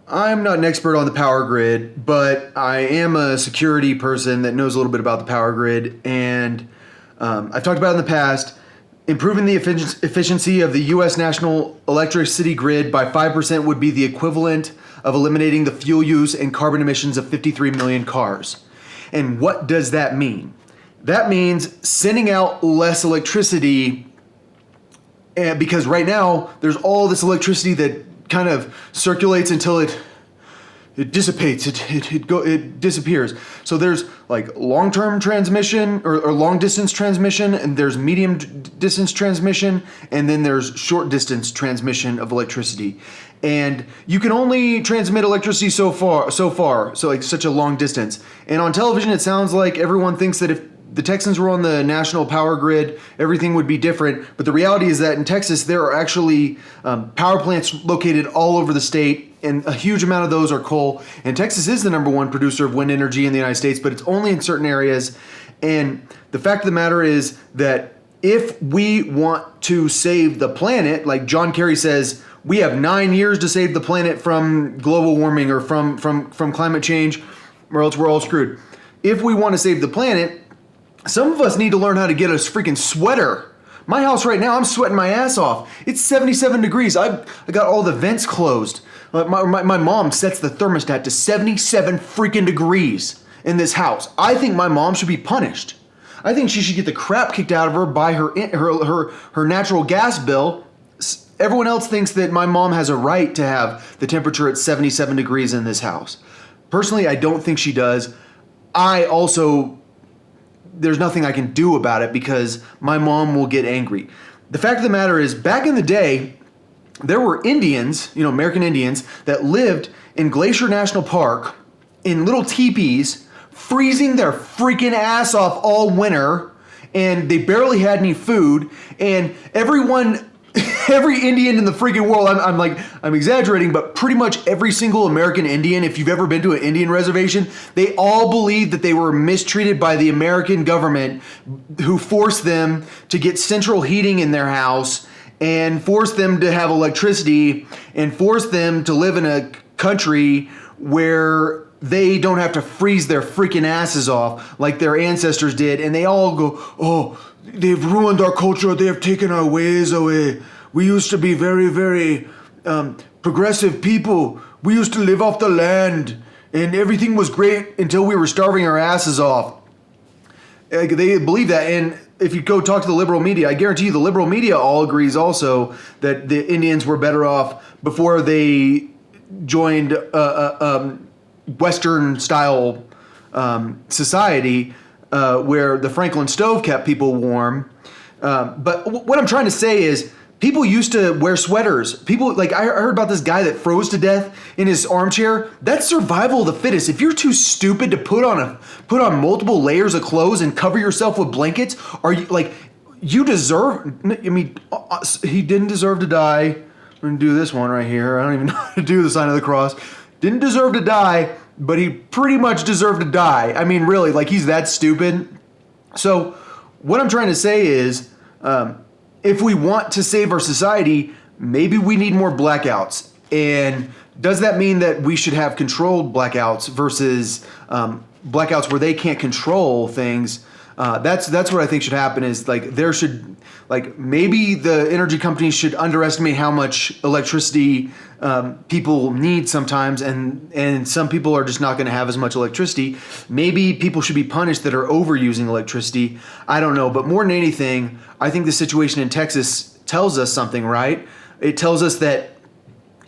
I'm not an expert on the power grid, but I am a security person that knows a little bit about the power grid. And I've talked about it in the past. Improving the efficiency of the U.S. national electricity grid by 5% would be the equivalent of eliminating the fuel use and carbon emissions of 53 million cars. And what does that mean? That means sending out less electricity, and because right now there's all this electricity that kind of circulates until it dissipates, it disappears. So there's like long-term transmission or long-distance transmission, and there's medium-distance transmission, and then there's short-distance transmission of electricity. And you can only transmit electricity so far, so like such a long distance. And on television, it sounds like everyone thinks that if the Texans were on the national power grid, everything would be different. But the reality is that in Texas, there are actually power plants located all over the state, and a huge amount of those are coal. And Texas is the number one producer of wind energy in the United States, but it's only in certain areas. And the fact of the matter is that if we want to save the planet, like John Kerry says, we have 9 years to save the planet from global warming or from climate change, or else we're all screwed. If we want to save the planet, some of us need to learn how to get a freaking sweater. My house right now, I'm sweating my ass off. It's 77 degrees. I got all the vents closed. My mom sets the thermostat to 77 freaking degrees in this house. I think my mom should be punished. I think she should get the crap kicked out of her by her natural gas bill. Everyone else thinks that my mom has a right to have the temperature at 77 degrees in this house. Personally, I don't think she does. There's nothing I can do about it because my mom will get angry. The fact of the matter is, back in the day, there were Indians, American Indians, that lived in Glacier National Park in little teepees, freezing their freaking ass off all winter, and they barely had any food, and every Indian in the freaking world, I'm exaggerating, but pretty much every single American Indian, if you've ever been to an Indian reservation, they all believed that they were mistreated by the American government, who forced them to get central heating in their house and forced them to have electricity and forced them to live in a country where they don't have to freeze their freaking asses off like their ancestors did. And they all go, oh, they've ruined our culture. They have taken our ways away. We used to be very, very progressive people. We used to live off the land, and everything was great until we were starving our asses off. They believe that, and if you go talk to the liberal media, I guarantee you the liberal media all agrees also that the Indians were better off before they joined Western-style society, where the Franklin stove kept people warm. But what I'm trying to say is, people used to wear sweaters. People, like, I heard about this guy that froze to death in his armchair. That's survival of the fittest. If you're too stupid to put on multiple layers of clothes and cover yourself with blankets, are you like, you deserve? I mean, he didn't deserve to die. I'm gonna do this one right here. I don't even know how to do the sign of the cross. Didn't deserve to die, but he pretty much deserved to die. I mean, really, like, he's that stupid. So what I'm trying to say is, if we want to save our society, maybe we need more blackouts. And does that mean that we should have controlled blackouts versus blackouts where they can't control things? That's what I think should happen. Is like, there should, like, maybe the energy companies should underestimate how much electricity people need sometimes, and some people are just not going to have as much electricity. Maybe people should be punished that are overusing electricity. I don't know, but more than anything, I think the situation in Texas tells us something, right? It tells us that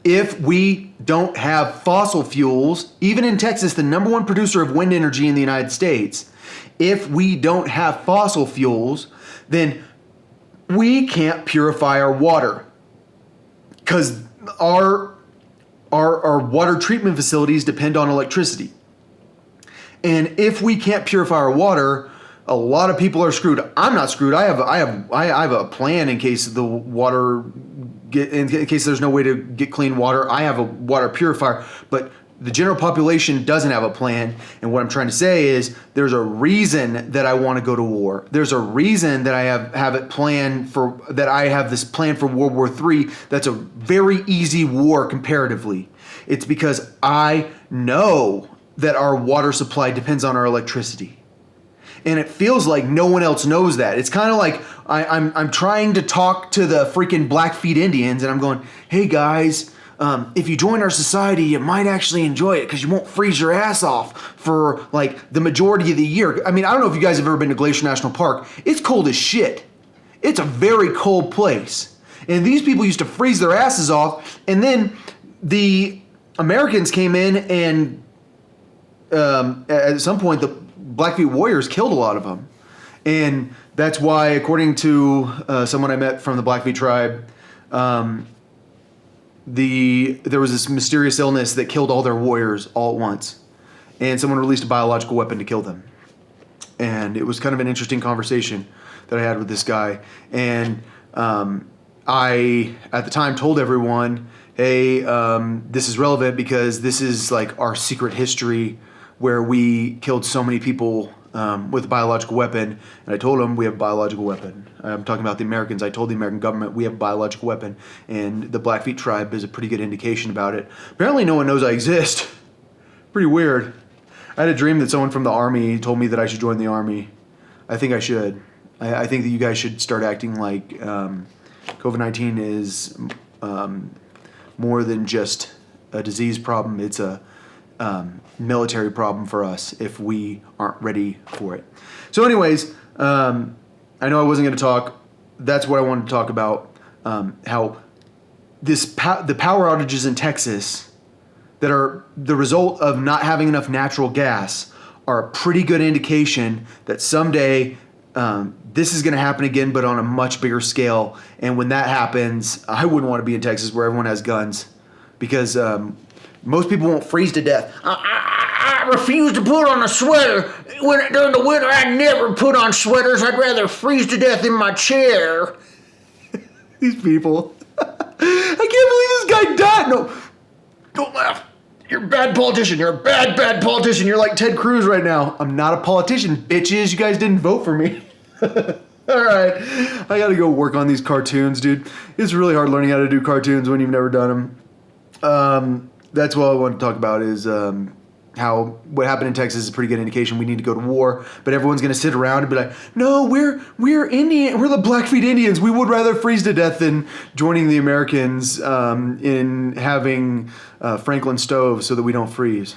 if we don't have fossil fuels, even in Texas, the number one producer of wind energy in the United States, if we don't have fossil fuels, then we can't purify our water, because our water treatment facilities depend on electricity. And if we can't purify our water, a lot of people are screwed. I'm not screwed. I have a plan in case the water in case there's no way to get clean water. I have a water purifier, but the general population doesn't have a plan. And what I'm trying to say is there's a reason that I want to go to war. There's a reason that I have it planned for, that I have this plan for World War III. That's a very easy war comparatively. It's because I know that our water supply depends on our electricity. And it feels like no one else knows that. It's kind of like I'm trying to talk to the freaking Blackfeet Indians, and I'm going, hey guys, if you join our society, you might actually enjoy it because you won't freeze your ass off for like the majority of the year. I mean, I don't know if you guys have ever been to Glacier National Park. It's cold as shit. It's a very cold place. And these people used to freeze their asses off, and then the Americans came in and at some point the Blackfeet warriors killed a lot of them. And that's why, according to someone I met from the Blackfeet tribe, there was this mysterious illness that killed all their warriors all at once. And someone released a biological weapon to kill them. And it was kind of an interesting conversation that I had with this guy. And I, at the time, told everyone, hey, this is relevant because this is like our secret history where we killed so many people with a biological weapon. And I told them we have a biological weapon. I'm talking about the Americans. I told the American government we have a biological weapon. And the Blackfeet tribe is a pretty good indication about it. Apparently no one knows I exist. Pretty weird. I had a dream that someone from the Army told me that I should join the Army. I think I should. I think that you guys should start acting like COVID-19 is more than just a disease problem. It's a military problem for us if we aren't ready for it. So anyways, I know I wasn't going to talk. That's what I wanted to talk about, how the power outages in Texas that are the result of not having enough natural gas are a pretty good indication that someday this is going to happen again, but on a much bigger scale. And when that happens, I wouldn't want to be in Texas where everyone has guns, because most people won't freeze to death. I refuse to put on a sweater. During the winter, I never put on sweaters. I'd rather freeze to death in my chair. These people. I can't believe this guy died. No, don't laugh. You're a bad politician. You're a bad politician. You're like Ted Cruz right now. I'm not a politician, bitches. You guys didn't vote for me. All right. I got to go work on these cartoons, dude. It's really hard learning how to do cartoons when you've never done them. That's what I want to talk about is how what happened in Texas is a pretty good indication we need to go to war. But everyone's going to sit around and be like, no, we're Indian. We're the Blackfeet Indians. We would rather freeze to death than joining the Americans in having Franklin stoves so that we don't freeze.